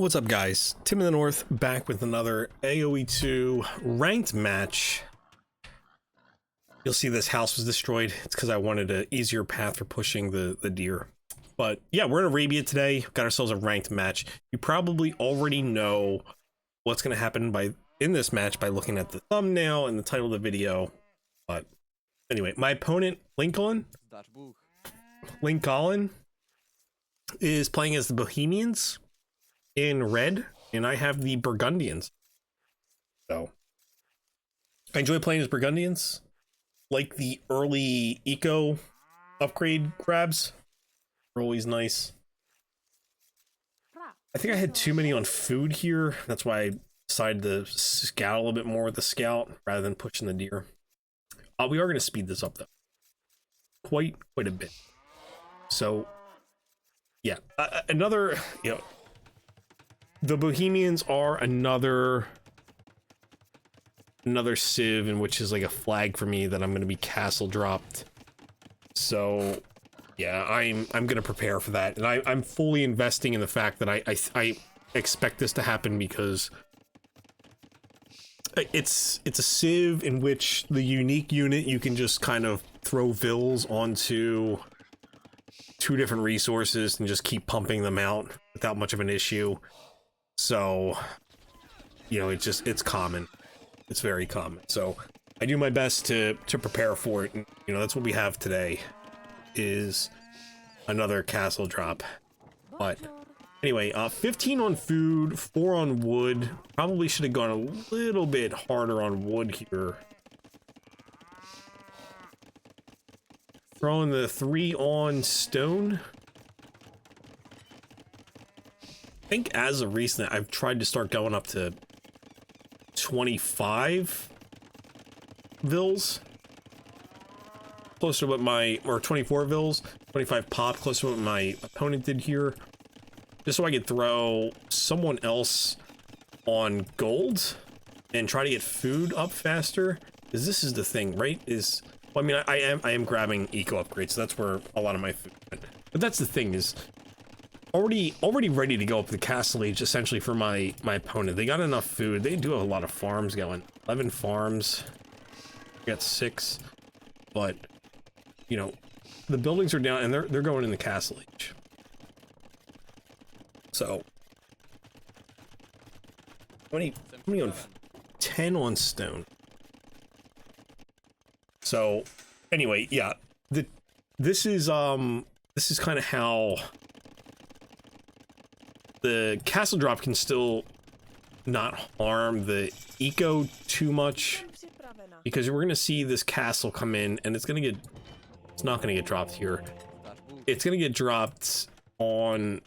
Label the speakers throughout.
Speaker 1: What's up, guys? Tim in the North back with another AoE2 ranked match. You'll see this house was destroyed. It's because I wanted an easier path for pushing the deer. But yeah, we're in Arabia today. Got ourselves a ranked match. You probably already know what's going to happen in this match by looking at the thumbnail and the title of the video. But anyway, my opponent, Lincoln, is playing as the Bohemians in red, and I have the Burgundians. So I enjoy playing as Burgundians, like the early eco upgrade grabs. They're always nice. I think I had too many on food here. That's why I decided to scout a little bit more with the scout rather than pushing the deer. We are going to speed this up though, quite a bit. So yeah, another, the Bohemians are another civ, in which is like a flag for me that I'm going to be castle dropped. So yeah, I'm going to prepare for that, and I'm fully investing in the fact that I expect this to happen, because it's a civ in which the unique unit, you can just kind of throw vills onto two different resources and just keep pumping them out without much of an issue. So, it's common. It's very common. So I do my best to prepare for it. And, that's what we have today, is another castle drop. But anyway, 15 on food, 4 on wood. Probably should have gone a little bit harder on wood here. Throwing the 3 on stone. I think as of recent, I've tried to start going up to 25 vills. Closer to what or 24 vills, 25 pop, closer to what my opponent did here. Just so I could throw someone else on gold and try to get food up faster. Because this is the thing, right? Well, I mean, I am grabbing eco upgrades, so that's where a lot of my food went. But that's the thing, is already ready to go up the castle age, essentially, for my opponent. They got enough food. They do have a lot of farms going. 11 farms. We got 6. But, the buildings are down, and they're going in the castle age. So how many on 10 on stone? So anyway, yeah, this is kind of how the castle drop can still not harm the eco too much, because we're gonna see this castle come in, and it's not gonna get dropped here. It's gonna get dropped on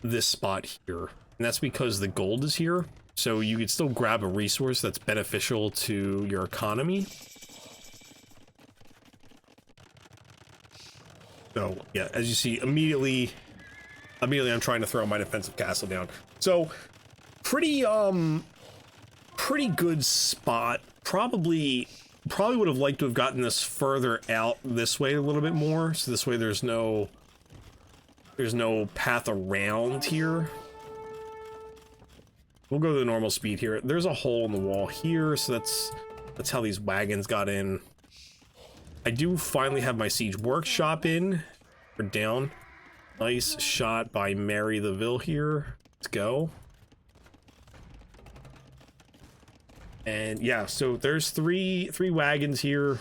Speaker 1: this spot here, and that's because the gold is here. So you could still grab a resource that's beneficial to your economy. So yeah, as you see, immediately I'm trying to throw my defensive castle down. So pretty good spot. Probably would have liked to have gotten this further out this way a little bit more, so this way there's no path around here. We'll go to the normal speed here. There's a hole in the wall here, so that's how these wagons got in. I do finally have my siege workshop in. We're down. Nice shot by Mary the Ville here. Let's go. And yeah, so there's three wagons here,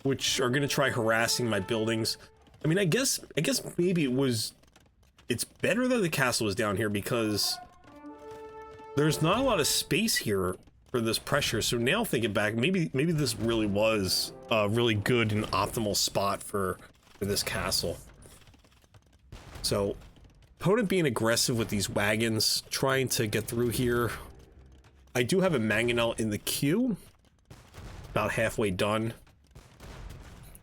Speaker 1: which are gonna try harassing my buildings. I mean, I guess maybe it's better that the castle was down here, because there's not a lot of space here for this pressure. So now thinking back, maybe this really was a really good and optimal spot for this castle. So opponent being aggressive with these wagons, trying to get through here. I do have a mangonel in the queue, about halfway done.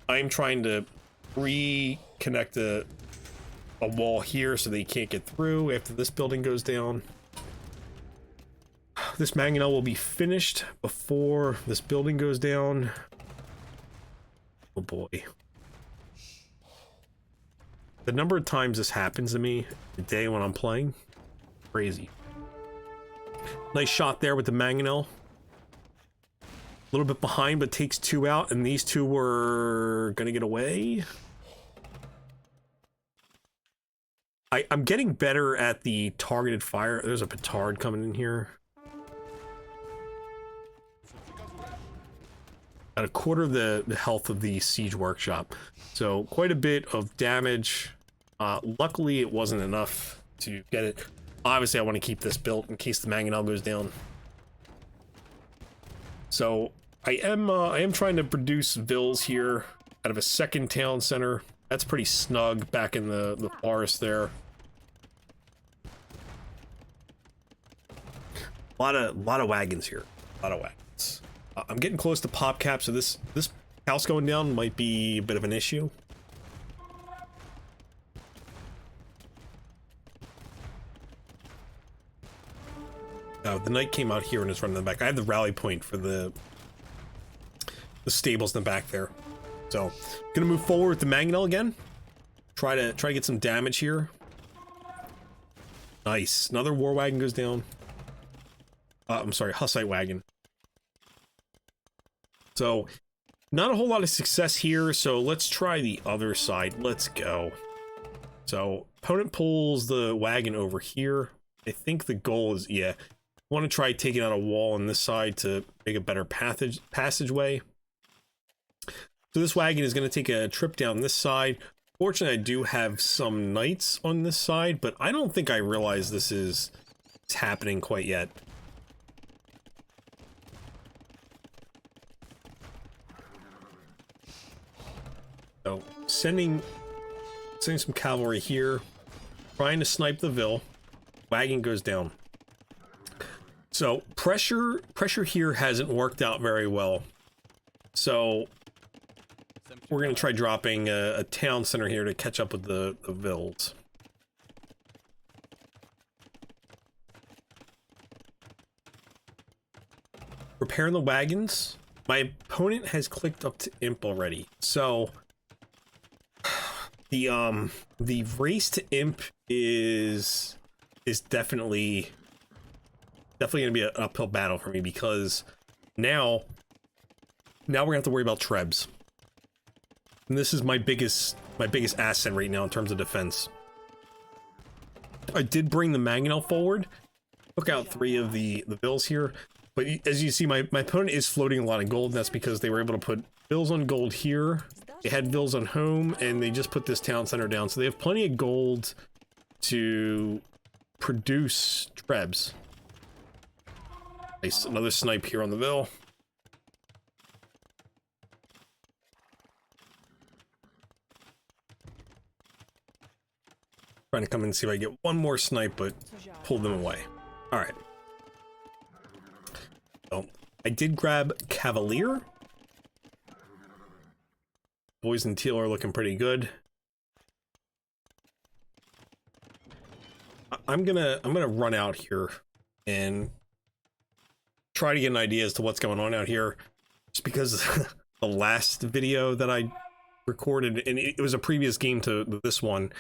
Speaker 1: I'm trying to reconnect a wall here so they can't get through after this building goes down. This mangonel will be finished before this building goes down. Oh boy. The number of times this happens to me a day when I'm playing, crazy. Nice shot there with the mangonel. A little bit behind, but takes 2 out, and these 2 were gonna get away. I'm getting better at the targeted fire. There's a petard coming in here. At a quarter of the health of the siege workshop. So quite a bit of damage. Luckily it wasn't enough to get it. Obviously I want to keep this built in case the mangonel goes down. So I am trying to produce vills here out of a second town center. That's pretty snug back in the forest there. A lot of wagons here. A lot of wagons. I'm getting close to pop cap, so this house going down might be a bit of an issue. Oh, the knight came out here and is running in the back. I have the rally point for the stables in the back there. So, gonna move forward with the mangonel again. Try to get some damage here. Nice. Another war wagon goes down. I'm sorry, Hussite wagon. So, not a whole lot of success here, so let's try the other side. Let's go. So, opponent pulls the wagon over here. I think the goal is, yeah, I want to try taking out a wall on this side to make a better passageway. So this wagon is going to take a trip down this side. Fortunately, I do have some knights on this side, but I don't think I realize this is happening quite yet. So, sending some cavalry here, trying to snipe the Vil. Wagon goes down. So, pressure here hasn't worked out very well. So, we're going to try dropping a town center here to catch up with the Vils. Repairing the wagons. My opponent has clicked up to imp already. So, the race to imp is definitely going to be an uphill battle for me, because now we're gonna have to worry about trebs, and this is my biggest asset right now in terms of defense. I did bring the mangonel forward, took out 3 of the Vils here, but as you see, my opponent is floating a lot of gold, and that's because they were able to put Vils on gold here. They had Vils on home, and they just put this town center down, so they have plenty of gold to produce trebs. Nice, another snipe here on the Vil. Trying to come in and see if I get one more snipe, but pulled them away. All right. So I did grab Cavalier. Boys in teal are looking pretty good. I'm gonna run out here and try to get an idea as to what's going on out here, just because the last video that I recorded, and it was a previous game to this one,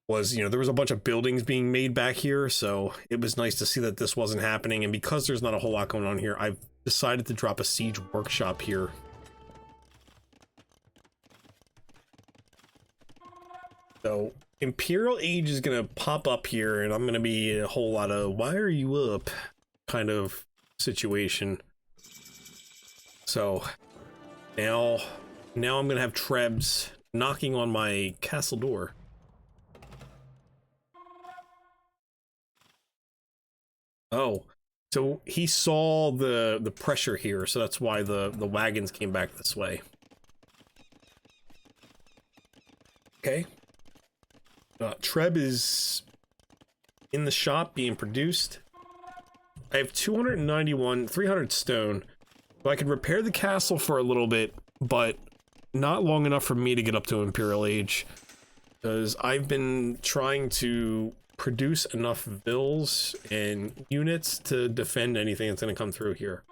Speaker 1: was, you know, there was a bunch of buildings being made back here, so it was nice to see that this wasn't happening. And because there's not a whole lot going on here, I've decided to drop a siege workshop here. So Imperial Age is gonna pop up here, and I'm gonna be a whole lot of "why are you up" kind of situation. So now I'm gonna have trebs knocking on my castle door. Oh, so he saw the pressure here, so that's why the wagons came back this way. Okay. Treb is in the shop being produced. I have 300 stone, so I could repair the castle for a little bit, but not long enough for me to get up to Imperial Age, because I've been trying to produce enough Vils and units to defend anything that's going to come through here.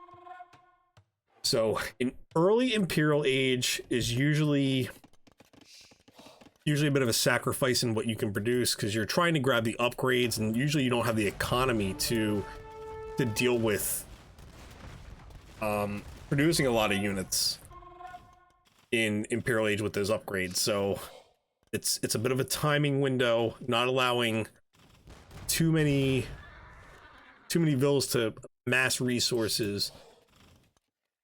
Speaker 1: So, in early Imperial Age is usually usually a bit of a sacrifice in what you can produce because you're trying to grab the upgrades, and usually you don't have the economy to deal with producing a lot of units in Imperial Age with those upgrades. So it's a bit of a timing window, not allowing too many villas to mass resources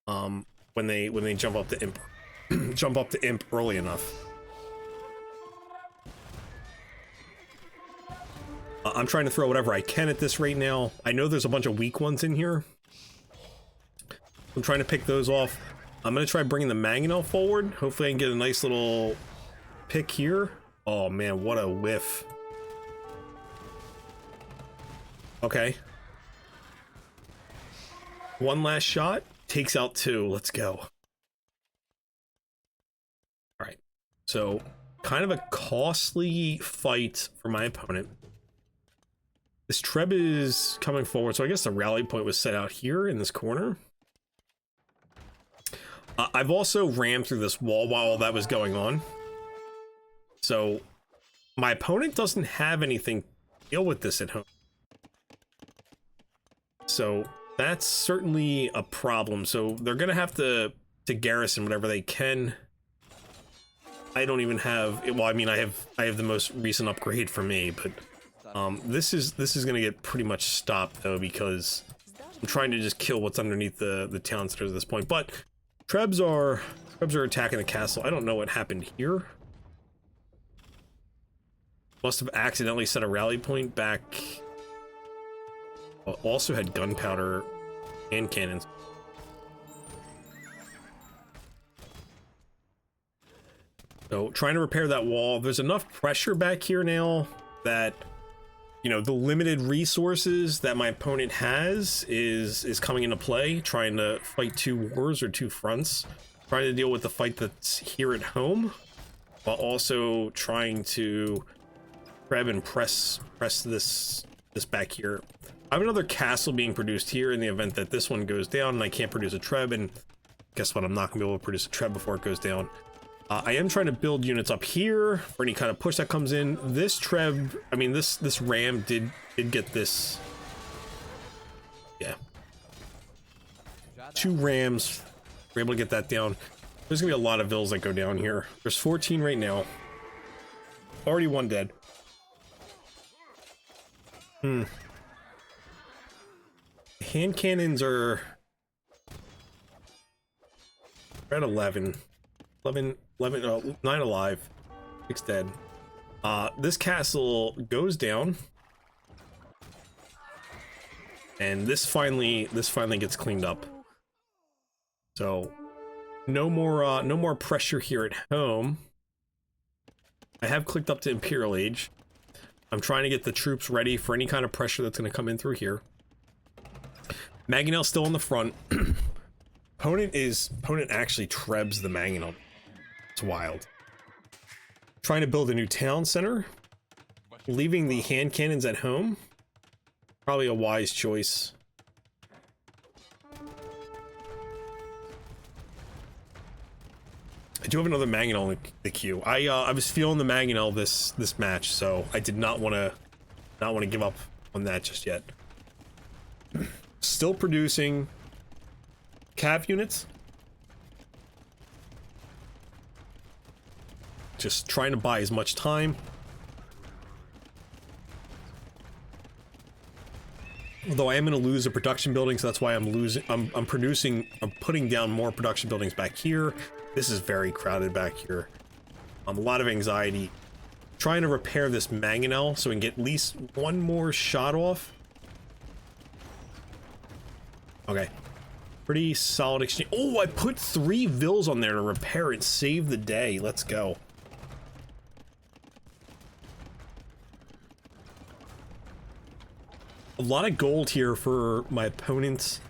Speaker 1: when they jump up to imp jump up to imp early enough. I'm trying to throw whatever I can at this right now. I know there's a bunch of weak ones in here. I'm trying to pick those off. I'm gonna try bringing the mangonel forward. Hopefully I can get a nice little pick here. Oh man, what a whiff. Okay. One last shot. Takes out two. Let's go. Alright. So, kind of a costly fight for my opponent. This Treb is coming forward, so I guess the rally point was set out here in this corner. I've also rammed through this wall while all that was going on. So, my opponent doesn't have anything to deal with this at home. So, that's certainly a problem. So, they're going to have to garrison whatever they can. I don't even have... Well, I mean, I have the most recent upgrade for me, but... this is going to get pretty much stopped, though, because I'm trying to just kill what's underneath the town centers at this point. But Trebs are attacking the castle. I don't know what happened here. Must have accidentally set a rally point back. Also had gunpowder and cannons. So trying to repair that wall. There's enough pressure back here now that, you know, the limited resources that my opponent has is coming into play, trying to fight two wars or two fronts, trying to deal with the fight that's here at home, while also trying to grab and press this back here. I have another castle being produced here in the event that this one goes down and I can't produce a Treb, and guess what? I'm not gonna be able to produce a Treb before it goes down. I am trying to build units up here for any kind of push that comes in. This Treb, I mean, this ram did get this. Yeah. 2 rams. We're able to get that down. There's gonna be a lot of vills that go down here. There's 14 right now. Already 1 dead. Hand cannons are at 11. 9 alive, 6 dead. This castle goes down, and this finally gets cleaned up. So no more pressure here at home. I have clicked up to Imperial Age. I'm trying to get the troops ready for any kind of pressure that's going to come in through here. Mangonel's still in the front. Opponent actually Trebs the Mangonel. It's wild. Trying to build a new town center. Leaving the hand cannons at home. Probably a wise choice. I do have another Mangonel in the queue. I was feeling the Mangonel this match, so I did not want to give up on that just yet. Still producing cav units. Just trying to buy as much time. Although I am going to lose a production building, so that's why I'm putting down more production buildings back here. This is very crowded back here. A lot of anxiety. Trying to repair this Mangonel so we can get at least 1 more shot off. Okay. Pretty solid exchange. Oh, I put 3 vills on there to repair it. Save the day. Let's go. A lot of gold here for my opponents.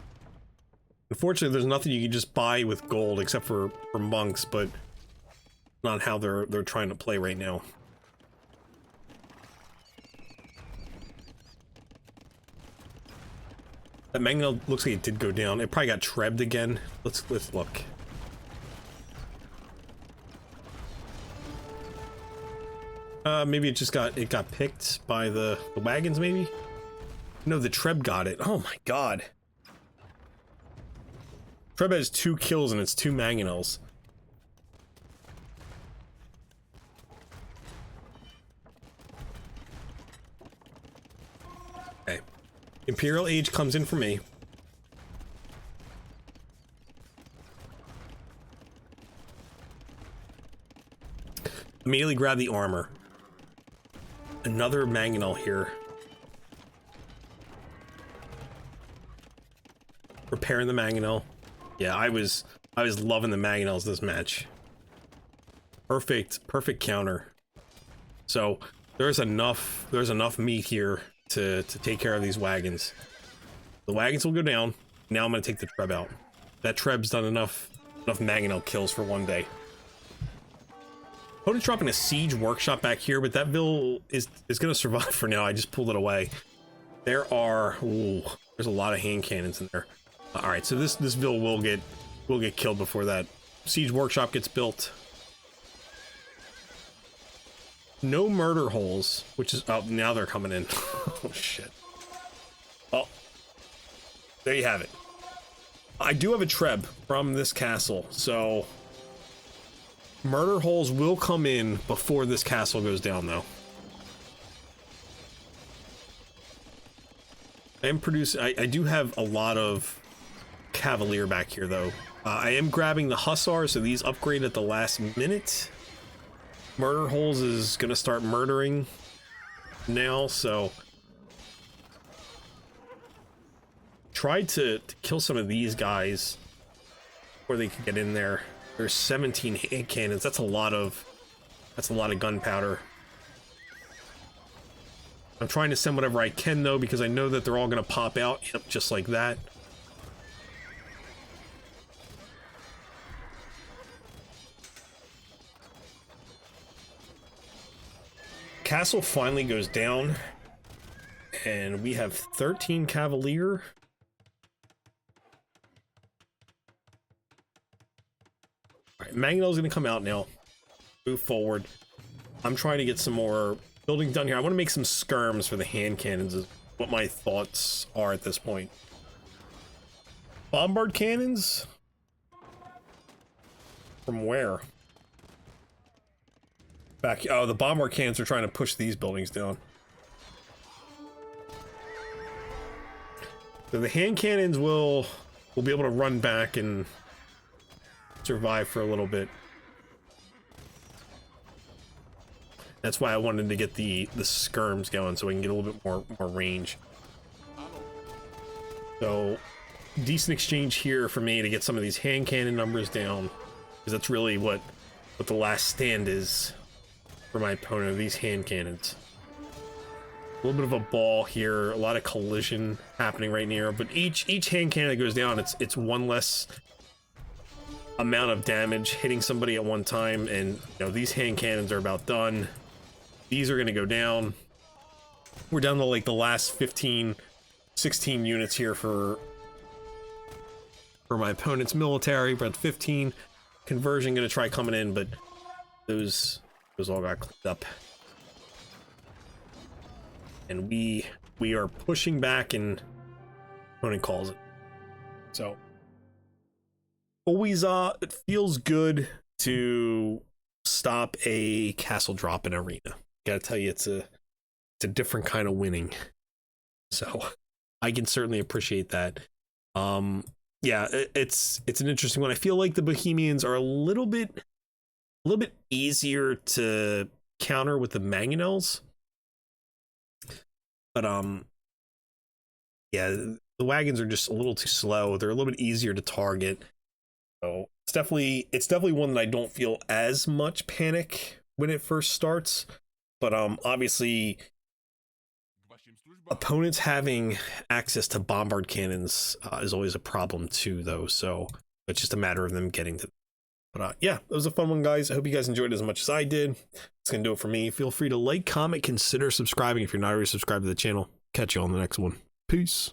Speaker 1: Unfortunately, there's nothing you can just buy with gold except for monks, but not how they're trying to play right now. That Mangonel looks like it did go down. It probably got trebbed again. Let's look. Maybe it just got picked by the wagons, maybe? No, the Treb got it. Oh my god. Treb has 2 kills and it's 2 mangonels. Okay. Imperial Age comes in for me. Immediately grab the armor. Another mangonel here. Repairing the mangonel. Yeah, I was loving the mangonels this match. Perfect counter. So there's enough meat here to take care of these wagons. The wagons will go down. Now I'm gonna take the Treb out. That Treb's done enough mangonel kills for one day. Opponent's dropping a siege workshop back here, but that Vil is gonna survive for now. I just pulled it away. There's a lot of hand cannons in there. All right, so this Vil will get killed before that siege workshop gets built. No murder holes, which is now they're coming in. Oh shit. Oh, there you have it. I do have a Treb from this castle, so murder holes will come in before this castle goes down, though. I do have a lot of Cavalier back here, though. I am grabbing the Hussar, so these upgrade at the last minute. Murder holes is gonna start murdering now, so tried to kill some of these guys before they could get in there. There's 17 hand cannons. That's a lot of gunpowder. I'm trying to send whatever I can, though, because I know that they're all gonna pop out. Yep, just like that. Castle finally goes down, and we have 13 Cavalier. Alright, Mangonel's gonna come out now. Move forward. I'm trying to get some more buildings done here. I want to make some skirms for the hand cannons, is what my thoughts are at this point. Bombard cannons? From where? Back. Oh, the bombard cannons are trying to push these buildings down. So the hand cannons will be able to run back and survive for a little bit. That's why I wanted to get the skirms going, so we can get a little bit more range. So decent exchange here for me to get some of these hand cannon numbers down, because that's really what the last stand is for my opponent, these hand cannons. A little bit of a ball here, a lot of collision happening right near, but each hand cannon that goes down, it's one less amount of damage hitting somebody at one time, and you know, these hand cannons are about done. These are gonna go down. We're down to like the last 15, 16 units here for my opponent's military. We're at 15. Conversion gonna try coming in, but those all got cleaned up. And we are pushing back, and opponent calls it. So always it feels good to stop a castle drop in arena. Gotta tell you, it's a different kind of winning. So I can certainly appreciate that. Yeah, it's an interesting one. I feel like the Bohemians are a little bit easier to counter with the mangonels. But yeah, the wagons are just a little too slow. They're a little bit easier to target. So it's definitely one that I don't feel as much panic when it first starts. But obviously opponents having access to bombard cannons is always a problem too, though. So it's just a matter of them getting to them. But yeah, it was a fun one, guys. I hope you guys enjoyed it as much as I did. It's gonna do it for me. Feel free to like, comment, consider subscribing if you're not already subscribed to the channel. Catch you on the next one. Peace.